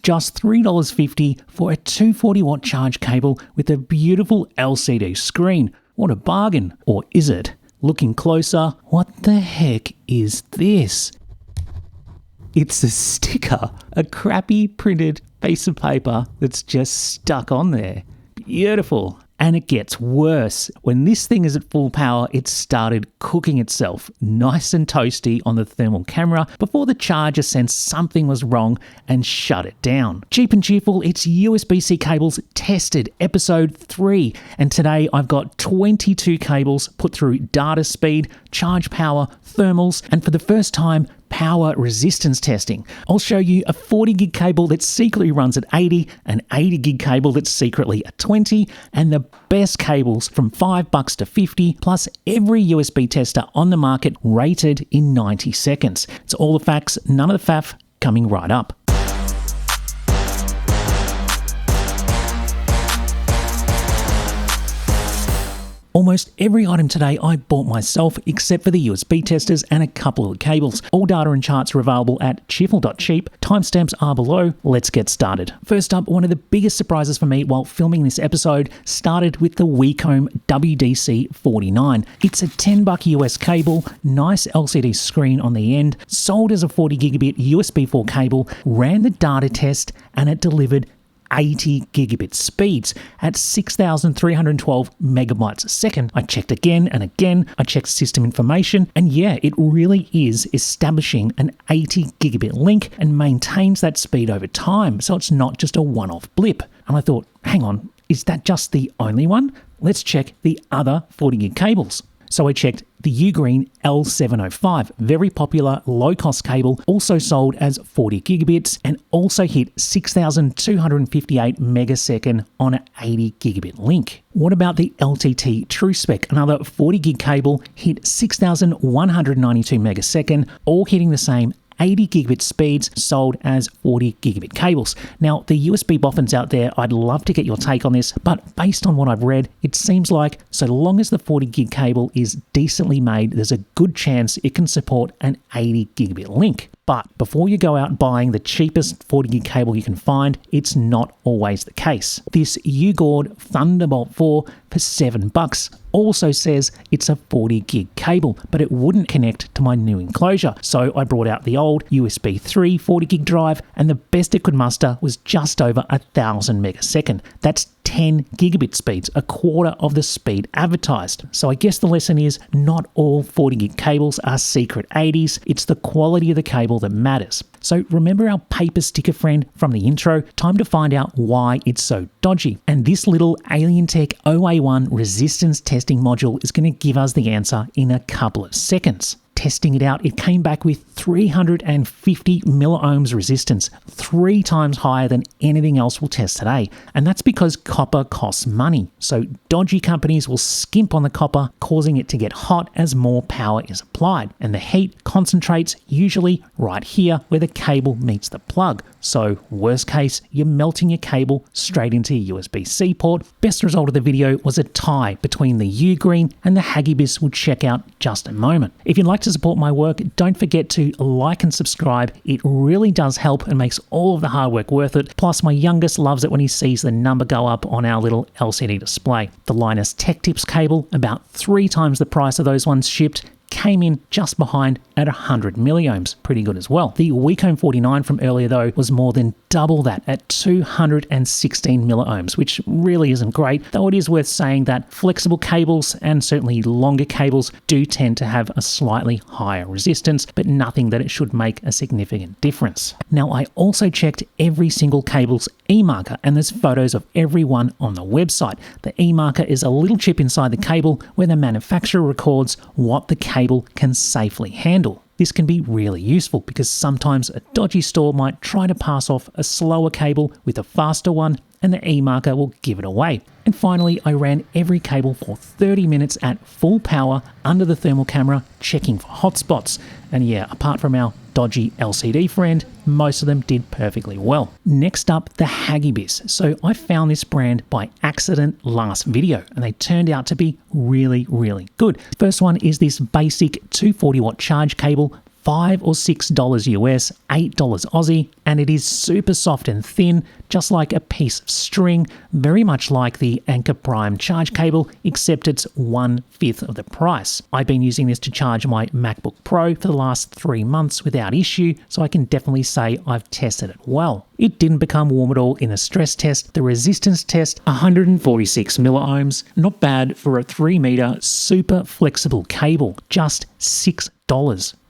Just $3.50 for a 240 watt charge cable with a beautiful LCD screen. What a bargain. Or is it? Looking closer, what the heck is this? It's a sticker, a crappy printed piece of paper that's just stuck on there. Beautiful. And it gets worse. When this thing is at full power, it started cooking itself, nice and toasty on the thermal camera before the charger sensed something was wrong and shut it down. Cheap and Cheerful, it's USB-C cables tested, episode 3. And today I've got 22 cables put through data speed, charge power, thermals, and for the first time, power resistance testing. I'll show you a 40 gig cable that secretly runs at 80, an 80 gig cable that's secretly at 20, and the best cables from $5 to 50, plus every USB tester on the market rated in 90 seconds. It's all the facts, none of the faff, coming right up. Almost every item today I bought myself except for the USB testers and a couple of cables. All data and charts are available at cheerful.cheap. Timestamps are below. Let's get started. First up, one of the biggest surprises for me while filming this episode started with the Wekome WDC49. It's a $10 US cable, nice LCD screen on the end, sold as a 40 gigabit USB 4 cable, ran the data test, and it delivered 80 gigabit speeds at 6,312 megabytes a second. I checked again and again. I checked system information, and yeah, it really is establishing an 80 gigabit link and maintains that speed over time, so it's not just a one-off blip. And I thought, hang on, is that just the only one? Let's check the other 40 gig cables. So I checked the UGREEN L705, very popular low-cost cable, also sold as 40 gigabits and also hit 6,258 megasecond on an 80 gigabit link. What about the LTT TrueSpec? Another 40 gig cable hit 6,192 megasecond, all hitting the same 80 gigabit speeds, sold as 40 gigabit cables. Now, the USB boffins out there, I'd love to get your take on this, but based on what I've read, it seems like so long as the 40 gig cable is decently made, there's a good chance it can support an 80 gigabit link. But before you go out buying the cheapest 40 gig cable you can find, it's not always the case. This UGourd Thunderbolt 4 for $7 also says it's a 40 gig cable, but it wouldn't connect to my new enclosure. So I brought out the old USB 3 40 gig drive, and the best it could muster was just over 1,000 megasecond. That's 10 gigabit speeds, a quarter of the speed advertised. So I guess the lesson is not all 40 gig cables are secret 80s. It's the quality of the cable that matters. So remember our paper sticker friend from the intro? Time to find out why it's so dodgy. And this little Alien Tech OA1 resistance testing module is going to give us the answer in a couple of seconds. Testing it out, it came back with 350 milliohms resistance, 3 times higher than anything else we'll test today. And that's because copper costs money. So dodgy companies will skimp on the copper, causing it to get hot as more power is applied. And the heat concentrates usually right here where the cable meets the plug. So worst case, you're melting your cable straight into your USB-C port. Best result of the video was a tie between the UGreen and the Hagibis we'll check out just a moment. If you'd like to support my work, don't forget to like and subscribe. It really does help and makes all of the hard work worth it. Plus, my youngest loves it when he sees the number go up on our little LCD display. The Linus Tech Tips cable, about 3 times the price of those ones shipped, came in just behind at 100 milliohms. Pretty good as well. The Wekome 49 from earlier though was more than double that at 216 milliohms, which really isn't great, though it is worth saying that flexible cables and certainly longer cables do tend to have a slightly higher resistance, but nothing that it should make a significant difference. Now, I also checked every single cable's E-marker, and there's photos of every one on the website. The E-marker is a little chip inside the cable where the manufacturer records what the cable can safely handle. This can be really useful because sometimes a dodgy store might try to pass off a slower cable with a faster one, and the E-marker will give it away. And finally, I ran every cable for 30 minutes at full power under the thermal camera, checking for hotspots. And yeah, apart from our dodgy LCD friend, most of them did perfectly well. Next up, the Hagibis. So I found this brand by accident last video, and they turned out to be really, really good. First one is this basic 240 watt charge cable, $5 or $6 US, $8 Aussie, and it is super soft and thin, just like a piece of string, very much like the Anker Prime charge cable, except it's 1/5 of the price. I've been using this to charge my MacBook Pro for the last 3 months without issue, so I can definitely say I've tested it well. It didn't become warm at all in the stress test. The resistance test, 146 milliohms, not bad for a 3 meter super flexible cable, just $6.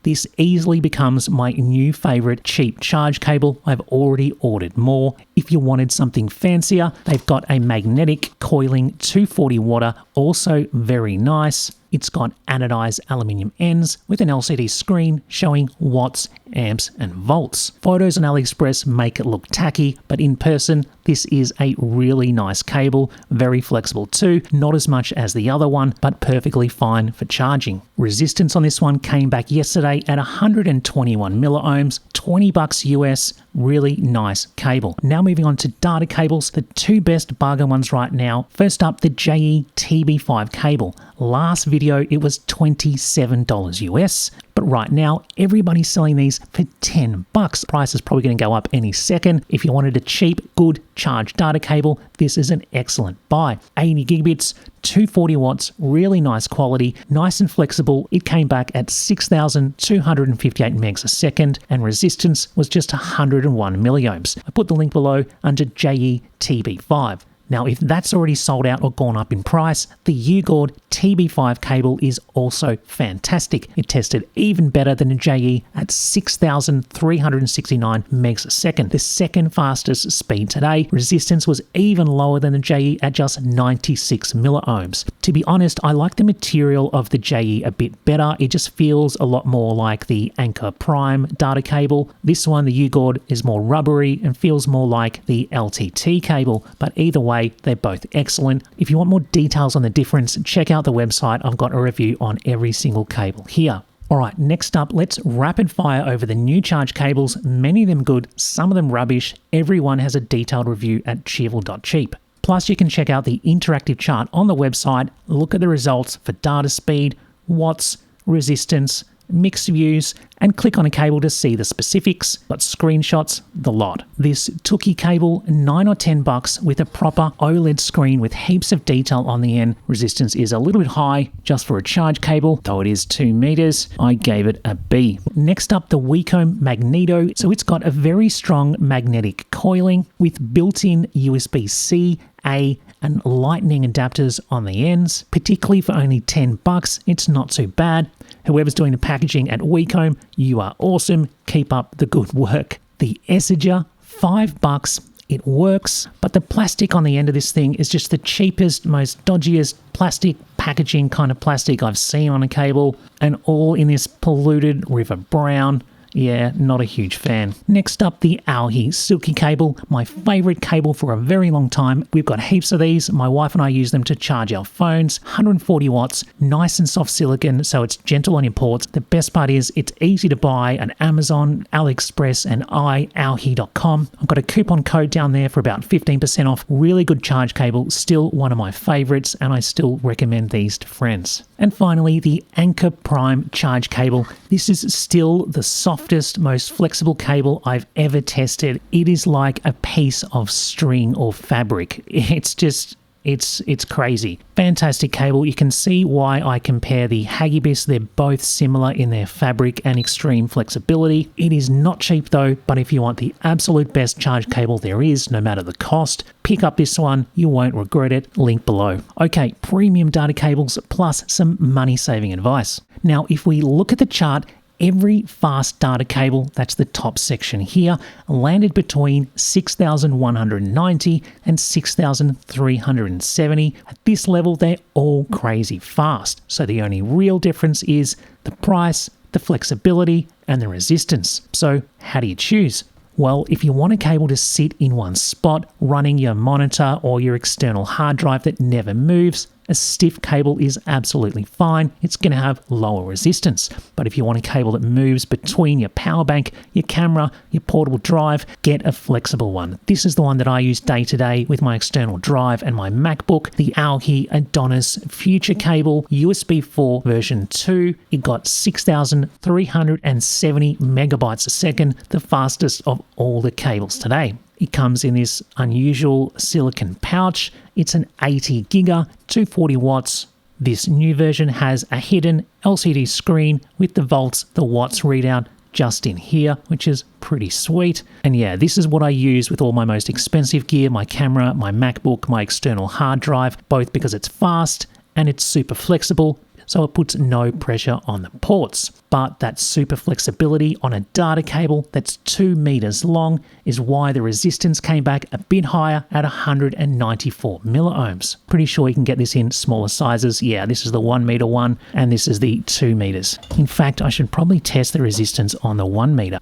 This easily becomes my new favorite cheap charge cable. I've already ordered more. If you wanted something fancier, they've got a magnetic coiling 240 watt, also very nice. It's got anodized aluminium ends with an LCD screen showing watts, amps, and volts. Photos on AliExpress make it look tacky, but in person, this is a really nice cable, very flexible too, not as much as the other one, but perfectly fine for charging. Resistance on this one came back yesterday at 121 milliohms, $20 US, really nice cable. Now moving on to data cables, the two best bargain ones right now. First up, the UGourd TB5 cable. Last video, it was $27 US. But right now, everybody's selling these for $10. Price is probably going to go up any second. If you wanted a cheap, good charge data cable, this is an excellent buy. 80 gigabits, 240 watts, really nice quality, nice and flexible. It came back at 6,258 megs a second, and resistance was just 101 milliohms. I put the link below under UGourd TB5. Now, if that's already sold out or gone up in price, the UGourd TB5 cable is also fantastic. It tested even better than the UGREEN at 6,369 megs a second, the second fastest speed today. Resistance was even lower than the UGREEN at just 96 milliohms. To be honest, I like the material of the UGREEN a bit better. It just feels a lot more like the Anker Prime data cable. This one, the UGourd, is more rubbery and feels more like the LTT cable, but either way, they're both excellent. If you want more details on the difference, check out the website. I've got a review on every single cable here. Alright, next up, let's rapid fire over the new charge cables, many of them good, some of them rubbish. Everyone has a detailed review at cheerful.cheap. Plus, you can check out the interactive chart on the website, look at the results for data speed, watts, resistance, mixed views, and click on a cable to see the specifics, but screenshots, the lot. This Tookie cable, $9 or $10 with a proper OLED screen with heaps of detail on the end. Resistance is a little bit high just for a charge cable, though it is 2 meters. I gave it a B. Next up, the Wekome Magneto. So it's got a very strong magnetic coiling with built-in USB-C, A, and lightning adapters on the ends. Particularly for only $10, it's not too bad. Whoever's doing the packaging at Wekome, you are awesome. Keep up the good work. The Essager, $5. It works, but the plastic on the end of this thing is just the cheapest, most dodgiest plastic packaging kind of plastic I've seen on a cable, and all in this polluted river brown. Yeah, not a huge fan. Next up, the AOHI Silky cable, my favorite cable for a very long time. We've got heaps of these. My wife and I use them to charge our phones. 140 watts, nice and soft silicone, so it's gentle on your ports. The best part is it's easy to buy on Amazon, AliExpress, and AOHI.com. I've got a coupon code down there for about 15% off. Really good charge cable, still one of my favorites, and I still recommend these to friends. And finally, the Anker Prime charge cable. This is still the softest, most flexible cable I've ever tested. It is like a piece of string or fabric. It's just, it's crazy. Fantastic cable. You can see why I compare the Hagibis. They're both similar in their fabric and extreme flexibility. It is not cheap though, but if you want the absolute best charge cable there is, no matter the cost, pick up this one. You won't regret it. Link below. Okay, premium data cables plus some money saving advice. Now, if we look at the chart, every fast data cable, that's the top section here, landed between 6,190 and 6,370. At this level, they're all crazy fast. So the only real difference is the price, the flexibility, and the resistance. So how do you choose? Well, if you want a cable to sit in one spot, running your monitor or your external hard drive that never moves, A stiff cable is absolutely fine. It's going to have lower resistance. But if you want a cable that moves between your power bank, your camera, your portable drive, get a flexible one. This is the one that I use day to day with my external drive and my MacBook, the AOHI ADONIS Future Cable USB 4 version 2. It got 6,370 megabytes a second, the fastest of all the cables today. It comes in this unusual silicone pouch. It's an 80 giga, 240 watts. This new version has a hidden LCD screen with the volts, the watts readout just in here, which is pretty sweet. And yeah, this is what I use with all my most expensive gear, my camera, my MacBook, my external hard drive, both because it's fast and it's super flexible, so it puts no pressure on the ports. But that super flexibility on a data cable that's 2 meters long is why the resistance came back a bit higher at 194 milliohms. Pretty sure you can get this in smaller sizes. Yeah, this is the 1 meter one, and this is the 2 meters. In fact, I should probably test the resistance on the 1 meter.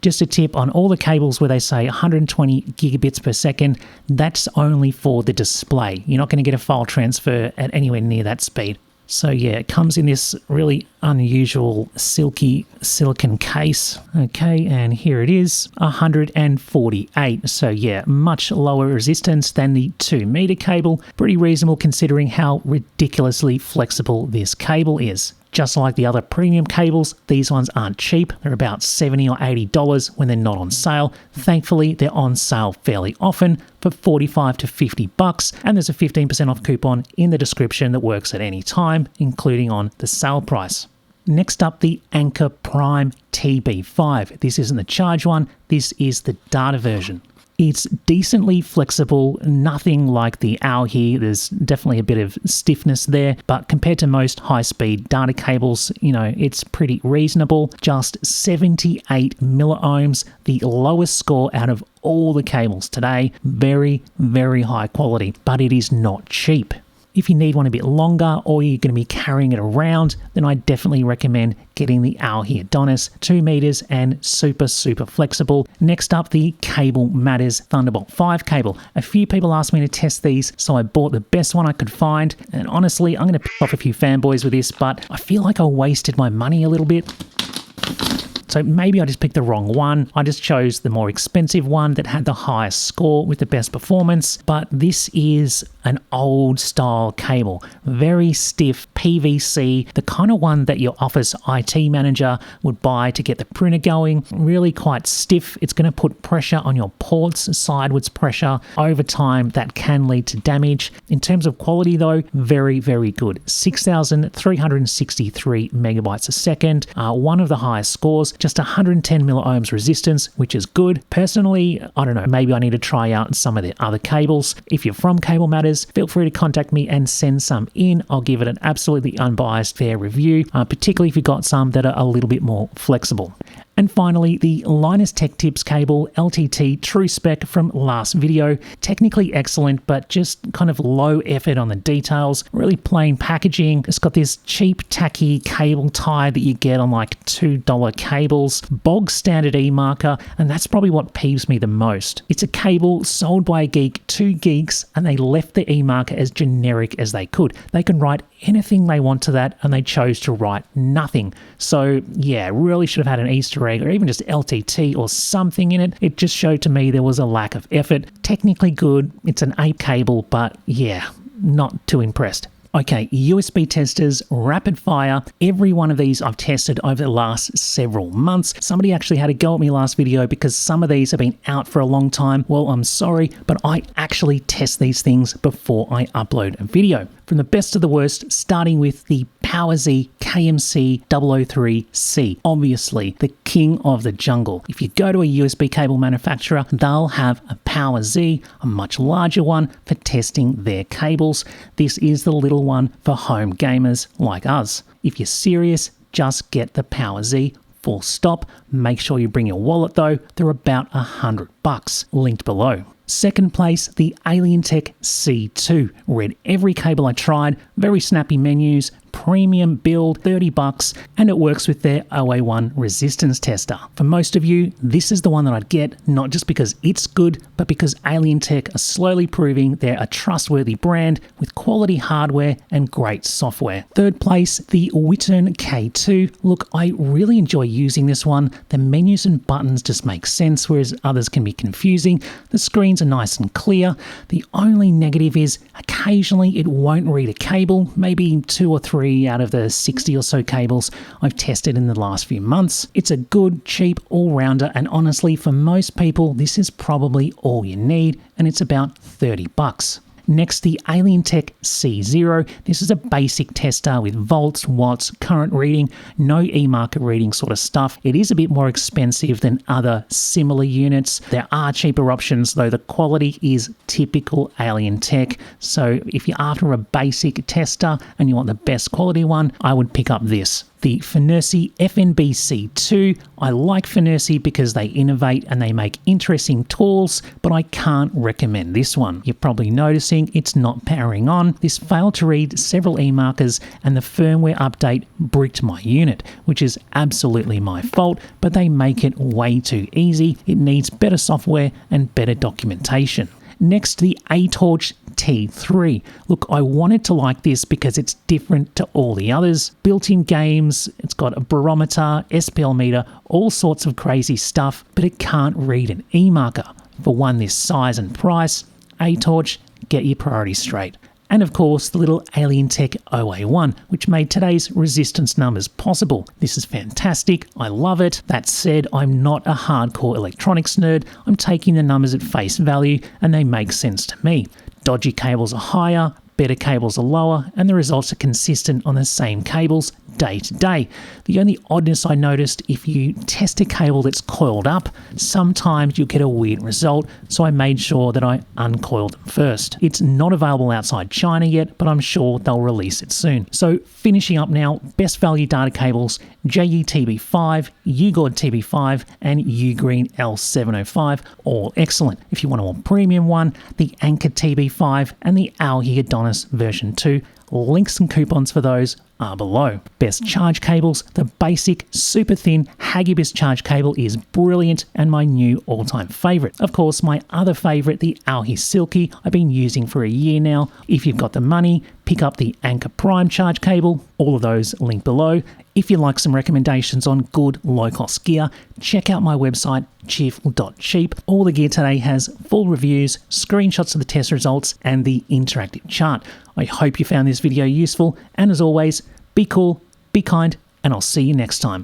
Just a tip on all the cables where they say 120 gigabits per second, that's only for the display. You're not going to get a file transfer at anywhere near that speed. So yeah, it comes in this really unusual silky silicone case. Okay, and here it is, 148. So yeah, much lower resistance than the 2 meter cable. Pretty reasonable considering how ridiculously flexible this cable is. Just like the other premium cables, these ones aren't cheap. They're about $70 or $80 when they're not on sale. Thankfully, they're on sale fairly often for $45 to $50, and there's a 15% off coupon in the description that works at any time, including on the sale price. Next up, the Anker Prime TB5. This isn't the charge one, this is the data version. It's decently flexible, nothing like the AOHI. There's definitely a bit of stiffness there, but compared to most high-speed data cables, you know, it's pretty reasonable. Just 78 milliohms, the lowest score out of all the cables today. Very, very high quality, but it is not cheap. If you need one a bit longer or you're going to be carrying it around, then I definitely recommend getting the AOHI ADONIS 2 meters and super flexible. Next up, the Cable Matters Thunderbolt 5 cable. A few people asked me to test these, so I bought the best one I could find. And honestly, I'm going to pick off a few fanboys with this, but I feel like I wasted my money a little bit. So maybe I just picked the wrong one. I just chose the more expensive one that had the highest score with the best performance. But this is an old style cable, very stiff PVC, the kind of one that your office IT manager would buy to get the printer going. Really quite stiff. It's going to put pressure on your ports, sideways pressure. Over time, that can lead to damage. In terms of quality though, very good. 6,363 megabytes a second, one of the highest scores. Just 110 milliohms resistance, which is good. Personally, I don't know, maybe I need to try out some of the other cables. If you're from Cable Matters, feel free to contact me and send some in. I'll give it an absolutely unbiased fair review, particularly if you've got some that are a little bit more flexible. And finally, the Linus Tech Tips cable LTT True Spec from last video. Technically excellent, but just kind of low effort on the details. Really plain packaging. It's got this cheap, tacky cable tie that you get on like $2 cables. Bog standard E-marker, and that's probably what peeves me the most. It's a cable sold by a geek to geeks, and they left the E-marker as generic as they could. They can write anything they want to that, and they chose to write nothing. So yeah, really should have had an Easter egg or even just LTT or something in it. It just showed to me there was a lack of effort. Technically good, it's an A cable, but yeah, not too impressed. Okay, USB testers, rapid fire. Every one of these I've tested over the last several months. Somebody actually had a go at me last video because some of these have been out for a long time. Well, I'm sorry, but I actually test these things before I upload a video. From the best to the worst, starting with the PowerZ KMC 003C, obviously the king of the jungle. If you go to a USB cable manufacturer, they'll have a PowerZ, a much larger one for testing their cables. This is the little one for home gamers like us. If you're serious, just get the PowerZ. Full stop. Make sure you bring your wallet though. They're about $100. Linked below. Second place, the Alientech C2. Read every cable I tried. Very snappy menus, premium build, $30, and it works with their OA1 resistance tester. For most of you, this is the one that I'd get, not just because it's good, but because Alien Tech are slowly proving they're a trustworthy brand with quality hardware and great software. Third place, the Wekome K2. Look, I really enjoy using this one. The menus and buttons just make sense, whereas others can be confusing. The screens are nice and clear. The only negative is occasionally it won't read a cable, maybe 2 or 3 out of the 60 or so cables I've tested in the last few months. It's a good, cheap all-rounder, and honestly, for most people, this is probably all you need, and it's about $30. Next, the Alien Tech C0. This is a basic tester with volts, watts, current reading, no e-market reading sort of stuff. It is a bit more expensive than other similar units. There are cheaper options, though the quality is typical Alien Tech. So if you're after a basic tester and you want the best quality one, I would pick up this. The Finersi FNB-C2. I like Finersi because they innovate and they make interesting tools, but I can't recommend this one. You're probably noticing it's not powering on. This failed to read several e-markers and the firmware update bricked my unit, which is absolutely my fault, but they make it way too easy. It needs better software and better documentation. Next, the AOHI T3. Look, I wanted to like this because it's different to all the others. Built-in games, it's got a barometer, SPL meter, all sorts of crazy stuff, but it can't read an e-marker. For one this size and price, AOHI, get your priorities straight. And of course, the little Alien Tech OA1, which made today's resistance numbers possible. This is fantastic. I love it. That said, I'm not a hardcore electronics nerd. I'm taking the numbers at face value, and they make sense to me. Dodgy cables are higher, better cables are lower, and the results are consistent on the same cables day to day. The only oddness I noticed, if you test a cable that's coiled up, sometimes you'll get a weird result, so I made sure that I uncoiled them first. It's not available outside China yet, but I'm sure they'll release it soon. So finishing up now, best value data cables, JE TB5, UGourd TB5, and UGREEN L705, all excellent. If you want a more premium one, the Anker TB5 and the AOHI ADONIS version 2, links and coupons for those are below. Best charge cables, the basic super thin Hagibis charge cable is brilliant and my new all-time favorite. Of course, my other favorite, the AOHI Silky, I've been using for a year now. If you've got the money, pick up the Anker Prime charge cable. All of those linked below. If you like some recommendations on good low-cost gear, check out my website, cheerful.cheap. All the gear today has full reviews, screenshots of the test results, and the interactive chart. I hope you found this video useful, and as always, be cool, be kind, and I'll see you next time.